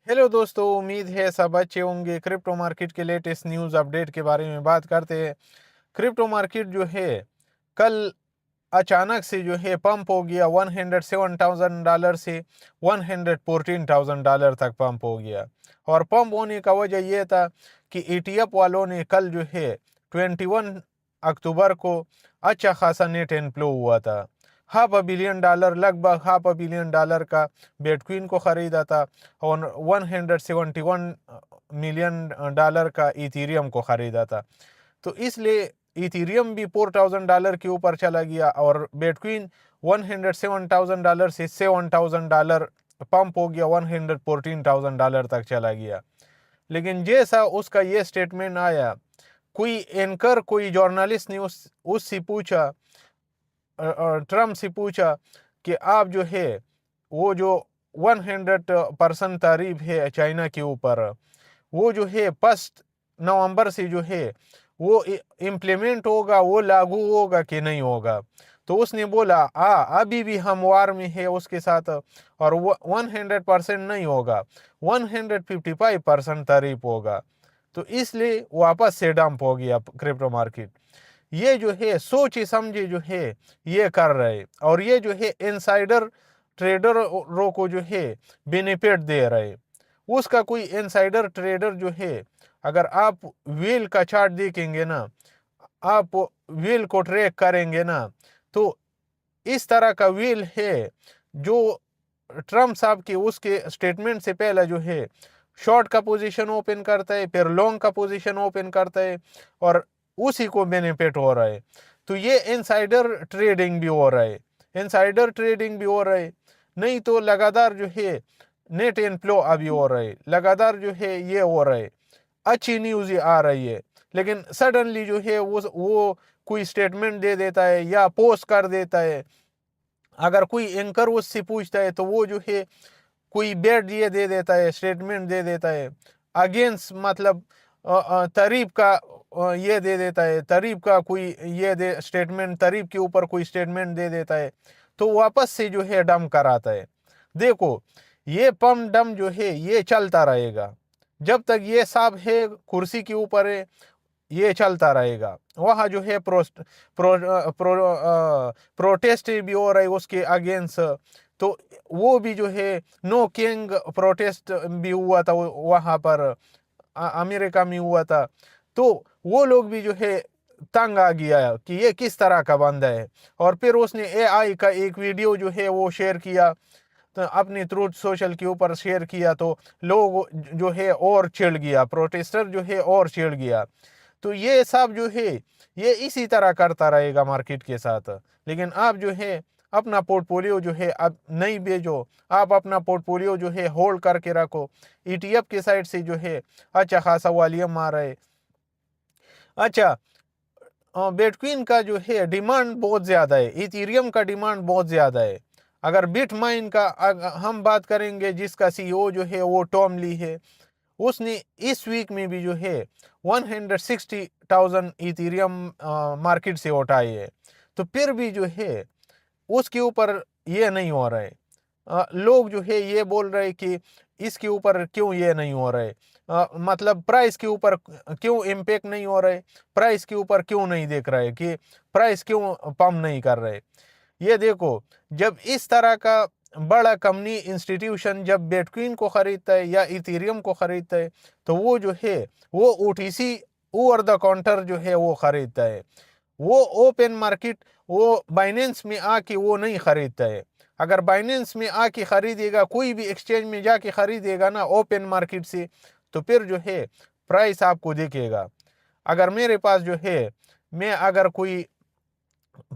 Hello दोस्तों, उम्मीद है सब अच्छे होंगे। क्रिप्टो मार्केट के लेटेस्ट न्यूज़ अपडेट के बारे में बात करते हैं। क्रिप्टो मार्केट जो है कल अचानक से जो है पंप हो गया। $107,000 से $114,000 तक पंप हो गया। और पंप होने का वजह यह था कि ETF वालों ने कल जो है 21 अक्टूबर को अच्छा खासा नेट इनफ्लो हुआ था। $500 million, लगभग $500 million का बिटकॉइन को खरीदा था और $171 million का इथेरियम को खरीदा था। तो इसलिए इथेरियम भी $4,000 के ऊपर चला गया और बिटकॉइन $107,000 से $7,000 पंप हो गया, $114,000 तक चला गया। लेकिन जैसा उसका ये स्टेटमेंट आया, कोई एंकर, कोई जर्नलिस्ट ने उससे पूछा, ट्रम्प से पूछा कि आप जो है वो जो 100% तारीफ है चाइना के ऊपर, वो जो है 1 नवंबर से जो है वो इम्प्लीमेंट होगा, वो लागू होगा कि नहीं होगा। तो उसने बोला अभी भी हम वार में है उसके साथ और वो 100% नहीं होगा, 155% तारीफ होगा। तो इसलिए वापस से डंप हो गया क्रिप्टो मार्केट। ये जो है सोचे समझे जो है ये कर रहे और ये जो है इनसाइडर ट्रेडरों को जो है बेनिफिट दे रहे। उसका कोई इनसाइडर ट्रेडर जो है, अगर आप व्हील का चार्ट देखेंगे ना, आप व्हील को ट्रैक करेंगे ना, तो इस तरह का व्हील है जो ट्रम्प साहब के उसके स्टेटमेंट से पहले जो है शॉर्ट का पोजीशन ओपन करता है, फिर लॉन्ग का पोजीशन ओपन करता है और उसी को बेनिफिट हो रहा है। तो ये इनसाइडर ट्रेडिंग भी हो रहा है, इनसाइडर ट्रेडिंग भी हो रहा है। नहीं तो लगातार जो है नेट इनफ्लो अभी हो रहा है, लगातार जो है ये हो रहा है, अच्छी न्यूज़ आ रही है। लेकिन सडनली जो है वो कोई स्टेटमेंट दे देता है या पोस्ट कर देता है। अगर कोई एंकर उससे पूछता है तो वो जो है कोई बेट ये दे देता है, स्टेटमेंट दे देता है अगेंस्ट, मतलब तारीफ का ये दे देता है, तारीफ का कोई ये दे स्टेटमेंट, तारीफ के ऊपर कोई स्टेटमेंट दे देता है, तो वापस से जो है डम कराता है। देखो, ये पम डम जो है ये चलता रहेगा जब तक ये साहब है कुर्सी के ऊपर है, ये चलता रहेगा। वहाँ जो है प्रोटेस्ट भी हो रहा है उसके अगेंस्ट। तो वो भी जो है नो किंग प्रोटेस्ट भी हुआ था वहाँ पर, अमेरिका में हुआ था। तो वो लोग भी जो है तंग आ गया कि ये किस तरह का बंदा है। और फिर उसने AI का एक वीडियो जो है वो शेयर किया, तो अपनी ट्रूथ सोशल के ऊपर शेयर किया, तो लोग जो है और चिढ़ गया, प्रोटेस्टर जो है और चिढ़ गया। तो ये सब जो है ये इसी तरह करता रहेगा मार्केट के साथ। लेकिन आप जो है अपना पोर्टफोलियो जो है अब नहीं बेचो, आप अपना पोर्टफोलियो जो है होल्ड करके रखो। ETF के साइड से जो है अच्छा खासा वॉल्यूम आ रहा है। अच्छा, बिटकॉइन का जो है डिमांड बहुत ज़्यादा है, इथेरियम का डिमांड बहुत ज़्यादा है। अगर बिटमाइन का हम बात करेंगे, जिसका CEO जो है वो टॉम ली है, उसने इस वीक में भी जो है 160,000 इथेरियम मार्केट से उठाए है। तो फिर भी जो है उसके ऊपर ये नहीं हो रहा है। लोग जो है ये बोल रहे कि इसके ऊपर क्यों ये नहीं हो रहा है, मतलब प्राइस के ऊपर क्यों इम्पैक्ट नहीं हो रहा है, प्राइस के ऊपर क्यों नहीं देख रहा है कि प्राइस क्यों पम्प नहीं कर रहे। ये देखो, जब इस तरह का बड़ा कंपनी इंस्टीट्यूशन जब बिटकॉइन को खरीदता है या इथेरियम को खरीदता है, तो वो जो है वो OTC ओवर द काउंटर जो है वो खरीदता है। वो ओपन मार्केट, वो बाइनेंस में आके वो नहीं खरीदता है। अगर बाइनेंस में आके खरीदेगा, कोई भी एक्सचेंज में जाके खरीदेगा ना ओपन मार्केट से, तो फिर जो है प्राइस आपको दिखेगा। अगर मेरे पास जो है, मैं अगर कोई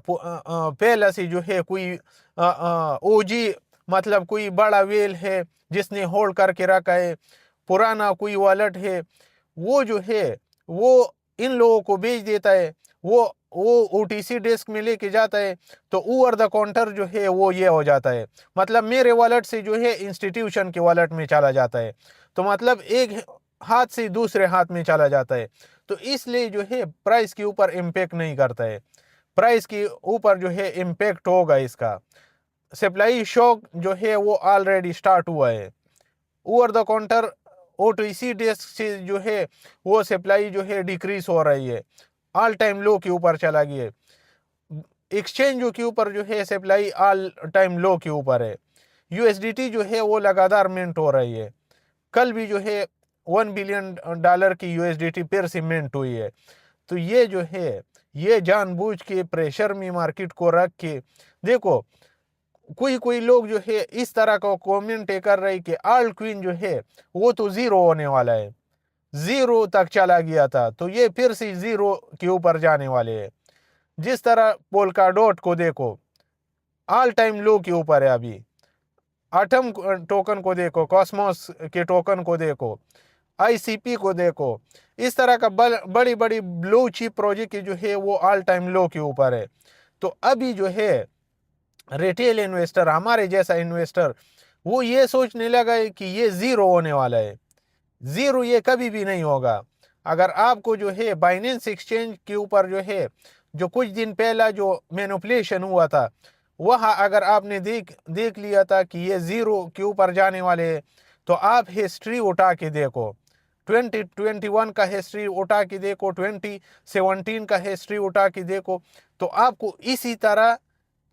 पहले से जो है कोई OG, मतलब कोई बड़ा वेल है जिसने होल्ड करके रखा है, पुराना कोई वॉलेट है, वो जो है वो इन लोगों को बेच देता है। वो OTC डेस्क में लेके जाता है, तो ओवर द काउंटर जो है वो ये हो जाता है, मतलब मेरे वॉलेट से जो है इंस्टीट्यूशन के वॉलेट में चला जाता है। तो मतलब एक हाथ से दूसरे हाथ में चला जाता है। तो इसलिए जो है प्राइस के ऊपर इम्पैक्ट नहीं करता है, प्राइस के ऊपर जो है इम्पैक्ट होगा इसका। सप्लाई शॉक जो है वो ऑलरेडी स्टार्ट हुआ है। Over the counter OTC desk से जो है वो सप्लाई जो है डिक्रीज हो रही है, ऑल टाइम लो के ऊपर चला गया है। एक्सचेंज के ऊपर जो है सप्लाई ऑल टाइम लो के ऊपर है। USDT जो है वो लगातार मिंट हो रही है। कल भी जो है $1 बिलियन की USDT फिर से मिंट हुई है। तो ये जो है ये जानबूझ के प्रेशर में मार्केट को रख के, देखो कोई लोग जो है इस तरह का कमेंट कर रहे कि आल्ट क्वीन जो है वो तो जीरो होने वाला है, जीरो तक चला गया था तो ये फिर से जीरो के ऊपर जाने वाले हैं। जिस तरह पोल्का डॉट को देखो ऑल टाइम लो के ऊपर है अभी, एटम टोकन को देखो, कॉस्मोस के टोकन को देखो, ICP को देखो, इस तरह का बड़ी बड़ी ब्लू चिप प्रोजेक्ट जो है वो ऑल टाइम लो के ऊपर है। तो अभी जो है रिटेल इन्वेस्टर, हमारे जैसा इन्वेस्टर, वो ये सोचने लगा है कि ये जीरो होने वाला है। जीरो ये कभी भी नहीं होगा। अगर आपको जो है बाइनेंस एक्सचेंज के ऊपर जो है जो कुछ दिन पहला जो मैनिपुलेशन हुआ था वह अगर आपने देख लिया था कि ये जीरो के ऊपर जाने वाले हैं, तो आप हिस्ट्री उठा के देखो, 2021 का हिस्ट्री उठा के देखो, 2017 का हिस्ट्री उठा के देखो, तो आपको इसी तरह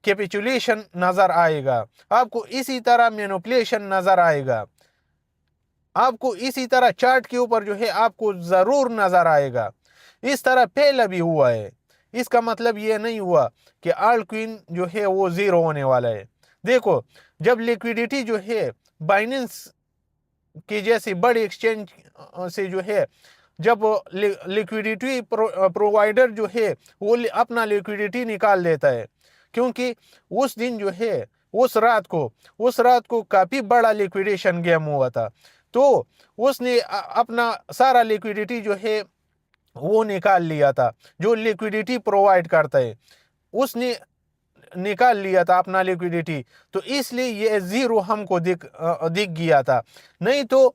कैपिचुलेशन नजर आएगा, आपको इसी तरह मैनिपुलेशन नजर आएगा, आपको इसी तरह चार्ट के ऊपर जो है आपको जरूर नजर आएगा। इस तरह पहले भी हुआ है। इसका मतलब ये नहीं हुआ कि आल्ट क्वीन जो है वो जीरो होने वाला है। देखो जब लिक्विडिटी जो है बाइनेंस की जैसी बड़ी एक्सचेंज से जो है, जब लिक्विडिटी प्रोवाइडर जो है वो अपना लिक्विडिटी निकाल लेता है, क्योंकि उस दिन जो है उस रात को काफी बड़ा लिक्विडेशन गेम हुआ था, तो उसने अपना सारा लिक्विडिटी जो है वो निकाल लिया था। जो लिक्विडिटी प्रोवाइड करता है उसने निकाल लिया था अपना लिक्विडिटी, तो इसलिए ये जीरो हमको दिख गया था। नहीं तो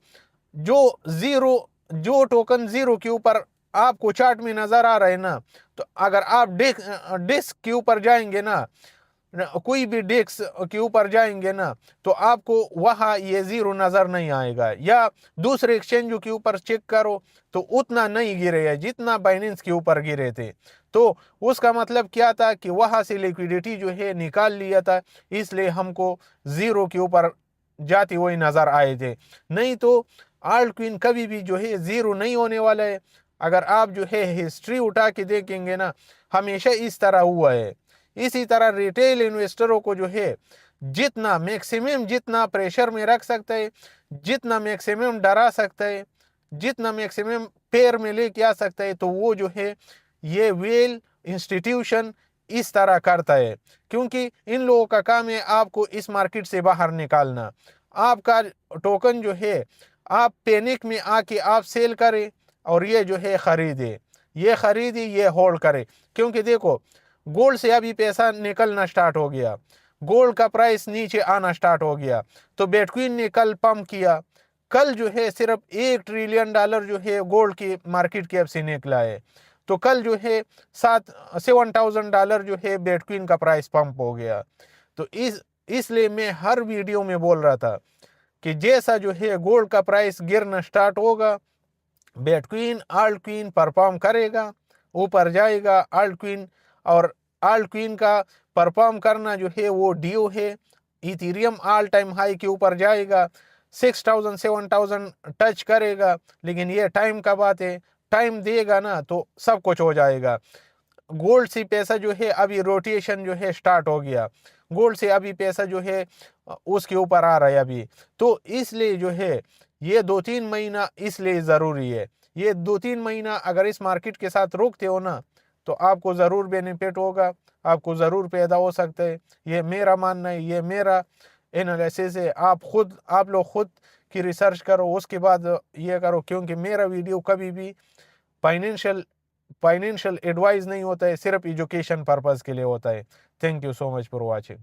जो टोकन जीरो के ऊपर आपको चार्ट में नजर आ रहे हैं ना, तो अगर आप डेस्क के ऊपर जाएंगे ना, कोई भी डेस्क के ऊपर जाएंगे ना, तो आपको वहां ये जीरो नजर नहीं आएगा। या दूसरे एक्सचेंज के ऊपर चेक करो तो उतना नहीं गिरे है जितना बाइनेंस के ऊपर गिरे थे। तो उसका मतलब क्या था कि वहां से लिक्विडिटी जो है निकाल लिया था, इसलिए हमको जीरो के ऊपर जाते हुए नजर आए थे। नहीं तो आल्ट क्वीन कभी भी जो है जीरो नहीं होने वाला है। अगर आप जो है हिस्ट्री उठा के देखेंगे ना, हमेशा इस तरह हुआ है। इसी तरह रिटेल इन्वेस्टरों को जो है जितना मैक्सिमम जितना प्रेशर में रख सकता है, जितना मैक्सिमम डरा सकता है, जितना मैक्सिमम पैर में लेके आ सकता है, तो वो जो है ये वेल इंस्टीट्यूशन इस तरह करता है, क्योंकि इन लोगों का काम है आपको इस मार्केट से बाहर निकालना। आपका टोकन जो है आप पैनिक में आके आप सेल करें और ये जो है खरीदे, ये होल्ड करे। क्योंकि देखो गोल्ड से अभी पैसा निकलना स्टार्ट हो गया, गोल्ड का प्राइस नीचे आना स्टार्ट हो गया, तो बिटकॉइन ने कल पंप किया। कल जो है सिर्फ $1 ट्रिलियन जो है गोल्ड की मार्केट कैप से निकला है। तो कल जो है $7,000 जो है बिटकॉइन का प्राइस पंप हो गया। तो इसलिए मैं हर वीडियो में बोल रहा था कि जैसा जो है गोल्ड का प्राइस गिरना स्टार्ट होगा, बिटकॉइन आल्ट क्वीन परफॉर्म करेगा, ऊपर जाएगा आल्ट क्वीन। और आल्ट क्वीन का परफॉर्म करना जो है वो डियो है। इथेरियम ऑल टाइम हाई के ऊपर जाएगा, 6,000 7,000 टच करेगा, लेकिन ये टाइम का बात है, टाइम देगा ना तो सब कुछ हो जाएगा। गोल्ड से पैसा जो है अभी रोटेशन जो है स्टार्ट हो गया, गोल्ड से अभी पैसा जो है उसके ऊपर आ रहा है अभी। तो इसलिए जो है ये 2-3 महीना इसलिए ज़रूरी है। ये 2-3 महीना अगर इस मार्केट के साथ रुकते हो ना, तो आपको ज़रूर बेनिफिट होगा, आपको ज़रूर पैदा हो सकता है। ये मेरा मानना है, ये मेरा एनालिसिस है। आप लोग खुद की रिसर्च करो, उसके बाद ये करो, क्योंकि मेरा वीडियो कभी भी फाइनेंशियल एडवाइस नहीं होता है, सिर्फ एजुकेशन पर्पज़ के लिए होता है। Thank you so much for watching.